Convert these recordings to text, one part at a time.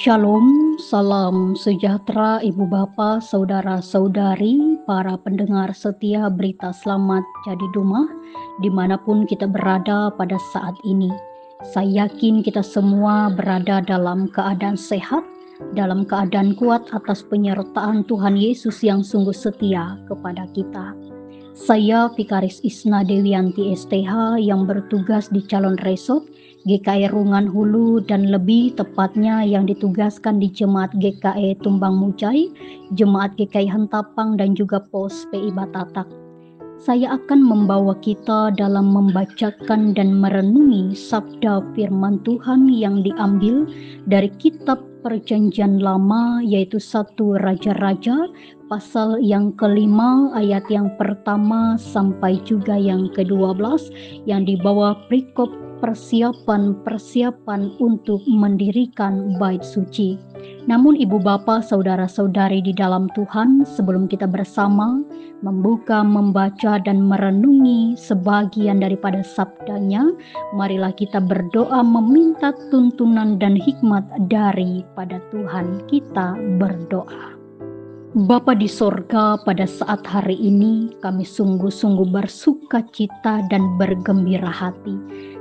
Shalom, salam sejahtera Ibu Bapa, Saudara-saudari, para pendengar setia berita selamat jadi rumah, dimanapun kita berada pada saat ini. Saya yakin kita semua berada dalam keadaan sehat, dalam keadaan kuat atas penyertaan Tuhan Yesus yang sungguh setia kepada kita. Saya Vikaris Isna Dewianti STH yang bertugas di Calon Resort GKI Rungan Hulu dan lebih tepatnya yang ditugaskan di Jemaat GKI Tumbang Mucai, Jemaat GKI Hentapang dan juga Pos PI Batatak. Saya akan membawa kita dalam membacakan dan merenungi sabda firman Tuhan yang diambil dari kitab Perjanjian Lama, yaitu 1 Raja-Raja pasal yang ke-5 ayat yang pertama sampai juga yang ke-12 yang dibawa perikop persiapan untuk mendirikan bait suci. Namun Ibu Bapa, Saudara-saudari di dalam Tuhan, sebelum kita bersama membuka, membaca dan merenungi sebagian daripada sabdanya, marilah kita berdoa meminta tuntunan dan hikmat daripada Tuhan. Kita berdoa. Bapa di sorga, pada saat hari ini kami sungguh-sungguh bersuka cita dan bergembira hati,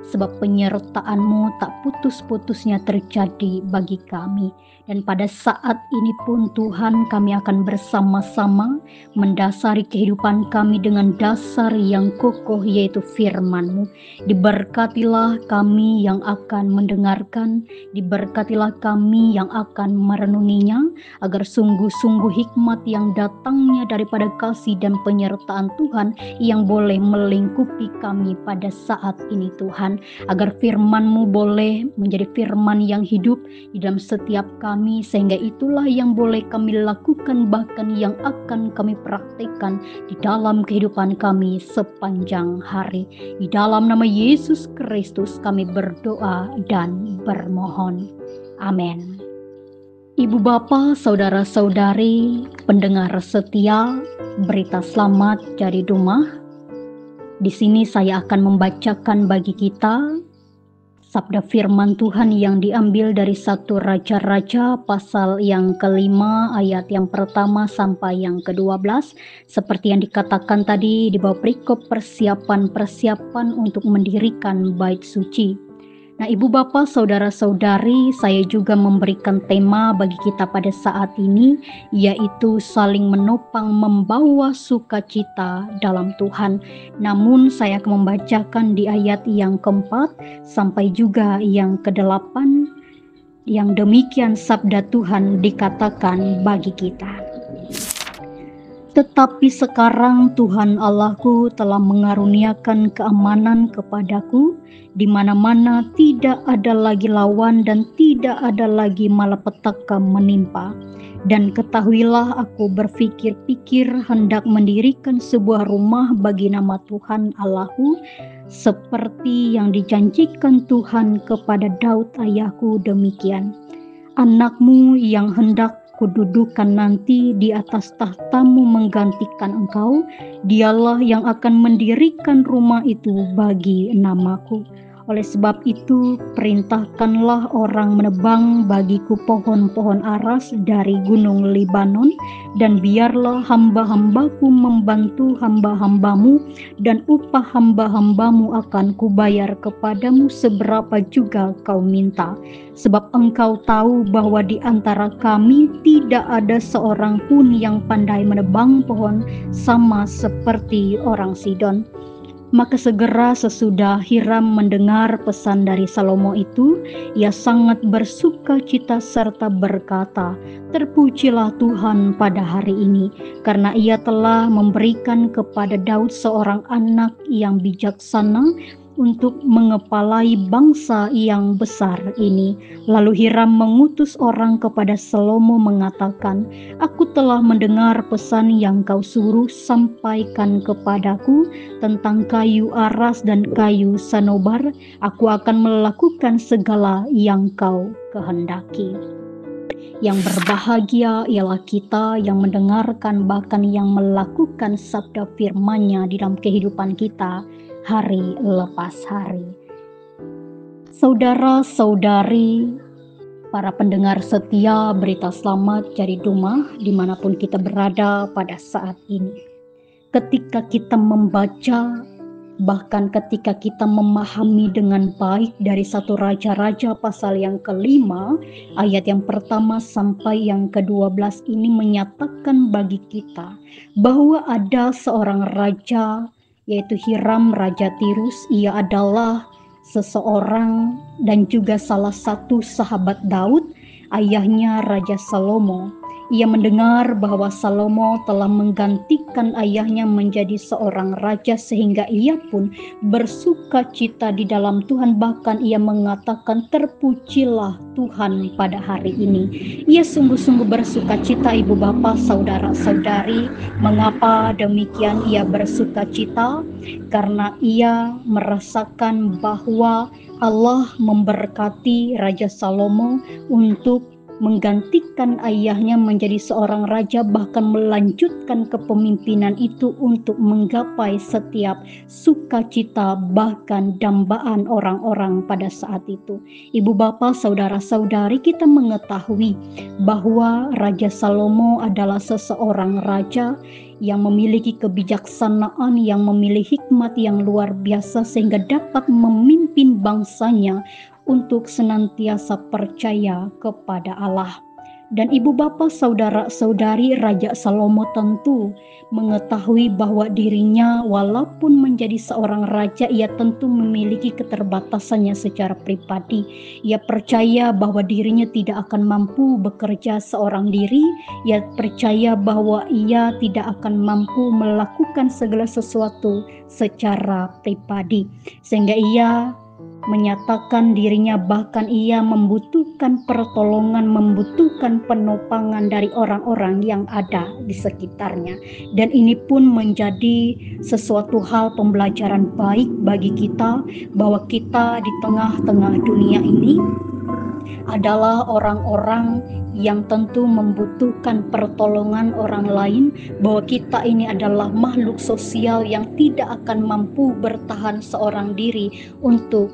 sebab penyertaan-Mu tak putus-putusnya terjadi bagi kami. Dan pada saat ini pun Tuhan, kami akan bersama-sama mendasari kehidupan kami dengan dasar yang kokoh, yaitu firman-Mu. Diberkatilah kami yang akan mendengarkan, diberkatilah kami yang akan merenunginya, agar sungguh-sungguh hikmat yang datangnya daripada kasih dan penyertaan Tuhan yang boleh melingkupi kami pada saat ini Tuhan, agar firman-Mu boleh menjadi firman yang hidup di dalam setiap kami, sehingga itulah yang boleh kami lakukan, bahkan yang akan kami praktekkan di dalam kehidupan kami sepanjang hari. Di dalam nama Yesus Kristus kami berdoa dan bermohon. Amin. Ibu Bapa, Saudara-saudari, pendengar setia berita selamat dari rumah. Di sini saya akan membacakan bagi kita sabda firman Tuhan yang diambil dari 1 Raja-Raja pasal yang ke-5 ayat yang pertama sampai yang ke-12. Seperti yang dikatakan tadi di bawah perikop persiapan untuk mendirikan bait suci. Nah, Ibu Bapa, Saudara-saudari, saya juga memberikan tema bagi kita pada saat ini, yaitu saling menopang membawa sukacita dalam Tuhan. Namun saya akan membacakan di ayat yang keempat sampai juga yang ke-8, yang demikian sabda Tuhan dikatakan bagi kita. Tetapi sekarang Tuhan Allahku telah mengaruniakan keamanan kepadaku, di mana-mana tidak ada lagi lawan dan tidak ada lagi malapetaka menimpa. Dan ketahuilah aku berpikir-pikir hendak mendirikan sebuah rumah bagi nama Tuhan Allahku, seperti yang dijanjikan Tuhan kepada Daud ayahku demikian. Anakmu yang hendak kududukan nanti di atas tahtamu menggantikan engkau, dialah yang akan mendirikan rumah itu bagi namaku. Oleh sebab itu, perintahkanlah orang menebang bagiku pohon-pohon aras dari gunung Libanon, dan biarlah hamba-hambaku membantu hamba-hambamu, dan upah hamba-hambamu akan kubayar kepadamu seberapa juga kau minta. Sebab engkau tahu bahwa di antara kami tidak ada seorang pun yang pandai menebang pohon sama seperti orang Sidon. Maka segera sesudah Hiram mendengar pesan dari Salomo itu, ia sangat bersuka cita serta berkata, "Terpujilah Tuhan pada hari ini, karena ia telah memberikan kepada Daud seorang anak yang bijaksana untuk mengepalai bangsa yang besar ini." Lalu Hiram mengutus orang kepada Salomo mengatakan, "Aku telah mendengar pesan yang kau suruh sampaikan kepadaku tentang kayu aras dan kayu sanobar. Aku akan melakukan segala yang kau kehendaki." Yang berbahagia ialah kita yang mendengarkan bahkan yang melakukan sabda firman-Nya di dalam kehidupan kita hari lepas hari. Saudara-saudari, Para pendengar setia Berita Selamat Jari Dumah dimanapun kita berada pada saat ini. Ketika kita membaca, bahkan ketika kita memahami dengan baik dari 1 Raja-Raja pasal yang ke-5, ayat yang pertama sampai yang ke-12 ini menyatakan bagi kita bahwa ada seorang raja, yaitu Hiram Raja Tirus. Ia adalah seseorang dan juga salah satu sahabat Daud, ayahnya Raja Salomo. Ia mendengar bahwa Salomo telah menggantikan ayahnya menjadi seorang raja, sehingga ia pun bersuka cita di dalam Tuhan. Bahkan ia mengatakan, terpujilah Tuhan pada hari ini. Ia sungguh-sungguh bersuka cita, ibu bapa, saudara-saudari. Mengapa demikian ia bersuka cita? Karena ia merasakan bahwa Allah memberkati Raja Salomo untuk menggantikan ayahnya menjadi seorang raja, bahkan melanjutkan kepemimpinan itu untuk menggapai setiap sukacita bahkan dambaan orang-orang pada saat itu. Ibu bapa, saudara-saudari, kita mengetahui bahwa Raja Salomo adalah seseorang raja yang memiliki kebijaksanaan, yang memiliki hikmat yang luar biasa, sehingga dapat memimpin bangsanya untuk senantiasa percaya kepada Allah. Dan ibu bapa, saudara-saudari, Raja Salomo tentu mengetahui bahwa dirinya walaupun menjadi seorang raja, ia tentu memiliki keterbatasannya secara pribadi. Ia percaya bahwa dirinya tidak akan mampu bekerja seorang diri. Ia percaya bahwa ia tidak akan mampu melakukan segala sesuatu secara pribadi, sehingga ia menyatakan dirinya, bahkan ia membutuhkan pertolongan, membutuhkan penopangan dari orang-orang yang ada di sekitarnya. Dan ini pun menjadi sesuatu hal pembelajaran baik bagi kita, bahwa kita di tengah-tengah dunia ini adalah orang-orang yang tentu membutuhkan pertolongan orang lain, bahwa kita ini adalah makhluk sosial yang tidak akan mampu bertahan seorang diri untuk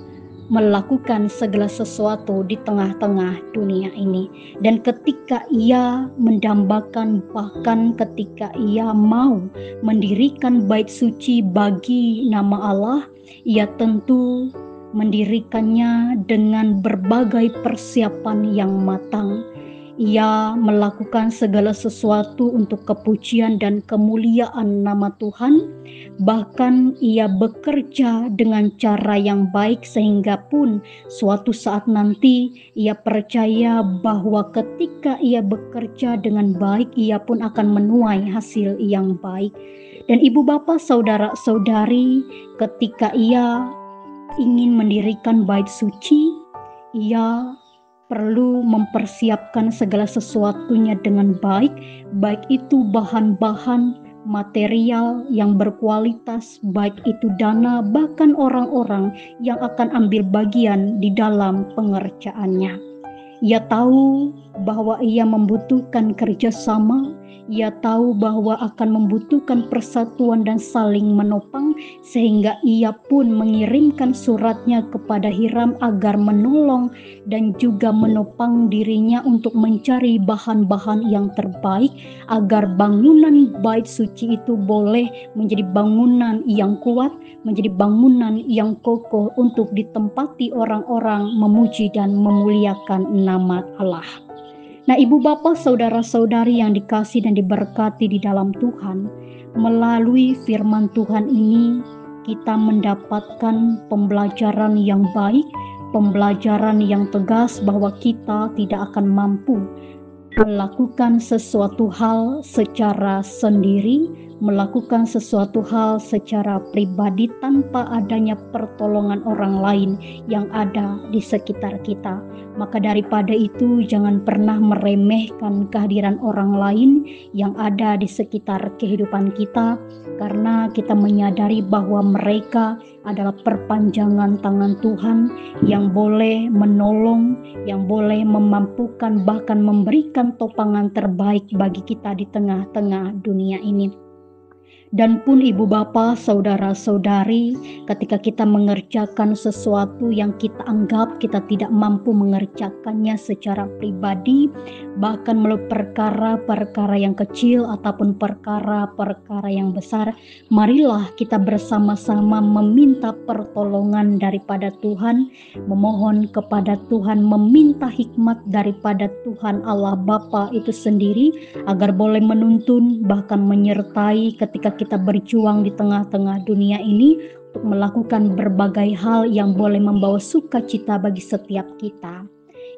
melakukan segala sesuatu di tengah-tengah dunia ini. Dan ketika ia mendambakan, bahkan ketika ia mau mendirikan bait suci bagi nama Allah, ia tentu mendirikannya dengan berbagai persiapan yang matang. Ia melakukan segala sesuatu untuk kepujian dan kemuliaan nama Tuhan. Bahkan ia bekerja dengan cara yang baik, sehingga pun suatu saat nanti ia percaya bahwa ketika ia bekerja dengan baik, ia pun akan menuai hasil yang baik. Dan ibu bapa, saudara-saudari, ketika ia ingin mendirikan bait suci, ia perlu mempersiapkan segala sesuatunya dengan baik, baik itu bahan-bahan material yang berkualitas, baik itu dana, bahkan orang-orang yang akan ambil bagian di dalam pengerjaannya. Ia tahu bahwa ia membutuhkan kerjasama. Ia tahu bahwa akan membutuhkan persatuan dan saling menopang, sehingga ia pun mengirimkan suratnya kepada Hiram agar menolong dan juga menopang dirinya untuk mencari bahan-bahan yang terbaik, agar bangunan bait suci itu boleh menjadi bangunan yang kuat, menjadi bangunan yang kokoh untuk ditempati orang-orang memuji dan memuliakan nama Allah. Nah, ibu bapa, saudara-saudari yang dikasihi dan diberkati di dalam Tuhan, melalui firman Tuhan ini kita mendapatkan pembelajaran yang baik, pembelajaran yang tegas bahwa kita tidak akan mampu melakukan sesuatu hal secara sendiri, melakukan sesuatu hal secara pribadi tanpa adanya pertolongan orang lain yang ada di sekitar kita. Maka daripada itu, jangan pernah meremehkan kehadiran orang lain yang ada di sekitar kehidupan kita, karena kita menyadari bahwa mereka adalah perpanjangan tangan Tuhan yang boleh menolong, yang boleh memampukan, bahkan memberikan topangan terbaik bagi kita di tengah-tengah dunia ini. Dan pun ibu bapa, saudara-saudari, ketika kita mengerjakan sesuatu yang kita anggap kita tidak mampu mengerjakannya secara pribadi, bahkan melalui perkara-perkara yang kecil ataupun perkara-perkara yang besar, marilah kita bersama-sama meminta pertolongan daripada Tuhan, memohon kepada Tuhan, meminta hikmat daripada Tuhan Allah Bapa itu sendiri, agar boleh menuntun bahkan menyertai ketika kita berjuang di tengah-tengah dunia ini untuk melakukan berbagai hal yang boleh membawa sukacita bagi setiap kita.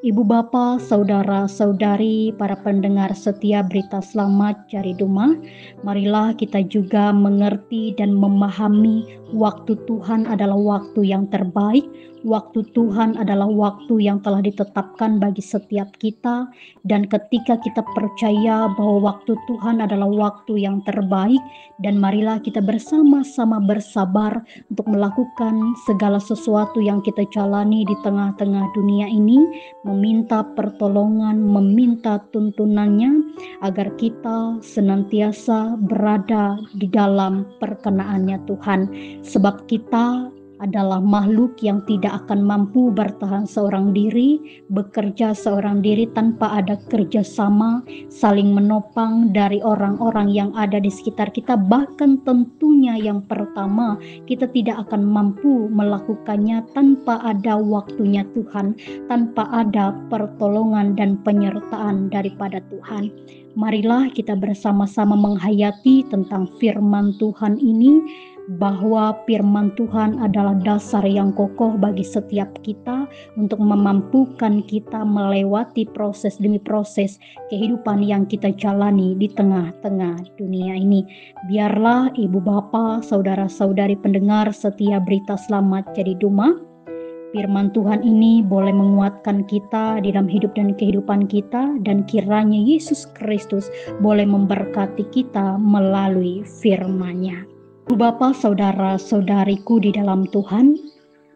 Ibu bapa, saudara-saudari, para pendengar setia berita selamat Cari Duma, marilah kita juga mengerti dan memahami waktu Tuhan adalah waktu yang terbaik. Waktu Tuhan adalah waktu yang telah ditetapkan bagi setiap kita, dan ketika kita percaya bahwa waktu Tuhan adalah waktu yang terbaik, dan marilah kita bersama-sama bersabar untuk melakukan segala sesuatu yang kita jalani di tengah-tengah dunia ini, meminta pertolongan, meminta tuntunannya, agar kita senantiasa berada di dalam perkenaannya Tuhan. Sebab kita adalah makhluk yang tidak akan mampu bertahan seorang diri, bekerja seorang diri tanpa ada kerjasama, saling menopang dari orang-orang yang ada di sekitar kita. Bahkan tentunya yang pertama, kita tidak akan mampu melakukannya tanpa ada waktunya Tuhan, tanpa ada pertolongan dan penyertaan daripada Tuhan. Marilah kita bersama-sama menghayati tentang firman Tuhan ini, bahwa firman Tuhan adalah dasar yang kokoh bagi setiap kita untuk memampukan kita melewati proses demi proses kehidupan yang kita jalani di tengah-tengah dunia ini. Biarlah ibu bapa, saudara-saudari pendengar setia berita selamat Cari Duma, firman Tuhan ini boleh menguatkan kita di dalam hidup dan kehidupan kita, dan kiranya Yesus Kristus boleh memberkati kita melalui firman-Nya. Ibu bapa, saudara-saudariku di dalam Tuhan,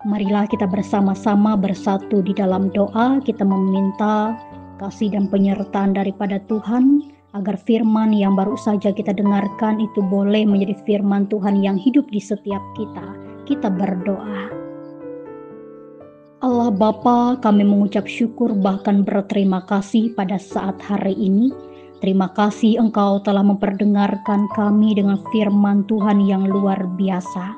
marilah kita bersama-sama bersatu di dalam doa. Kita meminta kasih dan penyertaan daripada Tuhan, agar firman yang baru saja kita dengarkan itu boleh menjadi firman Tuhan yang hidup di setiap kita. Kita berdoa. Allah Bapa, kami mengucap syukur bahkan berterima kasih pada saat hari ini. Terima kasih Engkau telah memperdengarkan kami dengan firman Tuhan yang luar biasa.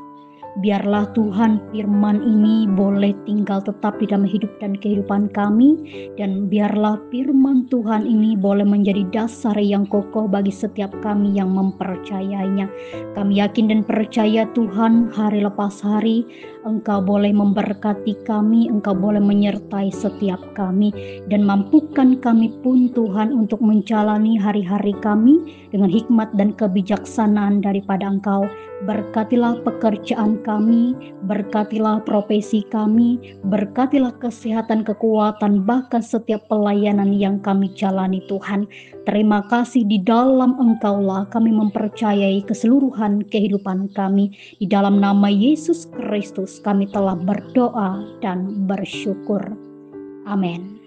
Biarlah Tuhan firman ini boleh tinggal tetap di dalam hidup dan kehidupan kami, dan biarlah firman Tuhan ini boleh menjadi dasar yang kokoh bagi setiap kami yang mempercayainya. Kami yakin dan percaya Tuhan, hari lepas hari Engkau boleh memberkati kami, Engkau boleh menyertai setiap kami, dan mampukan kami pun Tuhan untuk menjalani hari-hari kami dengan hikmat dan kebijaksanaan daripada Engkau. Berkatilah pekerjaan kami, berkatilah profesi kami, berkatilah kesehatan, kekuatan, bahkan setiap pelayanan yang kami jalani Tuhan. Terima kasih, di dalam Engkaulah kami mempercayai keseluruhan kehidupan kami. Di dalam nama Yesus Kristus kami telah berdoa dan bersyukur. Amin.